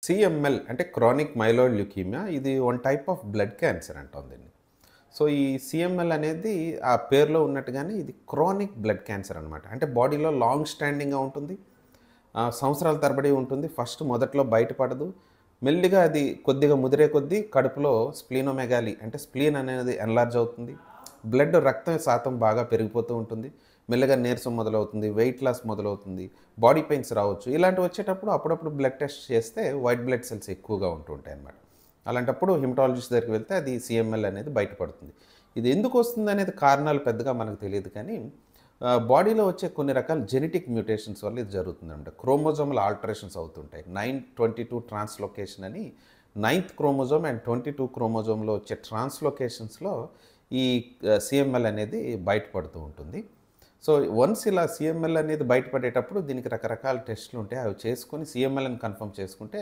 CML అంటే chronic myeloid ల్యూకీమియా ఇది one type of blood cancer అంటాం దీన్ని. సో, ఈ సీఎంఎల్ అనేది ఆ పేరులో ఉన్నట్టుగానే ఇది క్రానిక్ బ్లడ్ క్యాన్సర్ అనమాట. అంటే బాడీలో లాంగ్ స్టాండింగ్‌గా ఉంటుంది. సంవత్సరాల తరబడి ఉంటుంది. ఫస్ట్ మొదట్లో బయటపడదు. మెల్లిగా అది కొద్దిగా ముదిరే కొద్దీ కడుపులో స్ప్లీనోమెగాలీ అంటే స్ప్లీన్ అనేది ఎన్‌లార్జ్ అవుతుంది. రక్తం శాతం బాగా పెరిగిపోతూ ఉంటుంది. మెల్లగా నీరసం మొదలవుతుంది. వెయిట్ లాస్ మొదలవుతుంది. బాడీ పెయిన్స్ రావచ్చు. ఇలాంటివి వచ్చేటప్పుడు అప్పుడప్పుడు బ్లడ్ టెస్ట్ చేస్తే వైట్ బ్లడ్ సెల్స్ ఎక్కువగా ఉంటూ ఉంటాయన్నమాట. అలాంటప్పుడు హిమటాలజిస్ట్ దగ్గరికి వెళ్తే అది సీఎంఎల్ అనేది బయటపడుతుంది. ఇది ఎందుకు వస్తుందనేది కారణాలు పెద్దగా మనకు తెలీదు కానీ బాడీలో వచ్చే కొన్ని రకాల జెనెటిక్ మ్యూటేషన్స్ వల్ల ఇది జరుగుతుందన్నమాట. క్రోమోజోమల్ ఆల్టరేషన్స్ అవుతుంటాయి. 922 ట్రాన్స్‌లోకేషన్ అని 9థ్ క్రోమోజోమ్ అండ్ 22 క్రోమోజోమ్‌లో వచ్చే ట్రాన్స్‌లోకేషన్స్‌లో ఈ సీఎంఎల్ అనేది బయటపడుతూ ఉంటుంది. సో, వన్స్ ఇలా సీఎంఎల్ అనేది బయటపడేటప్పుడు దీనికి రకరకాల టెస్టులు ఉంటాయి. అవి చేసుకొని సీఎంఎల్ అని కన్ఫర్మ్ చేసుకుంటే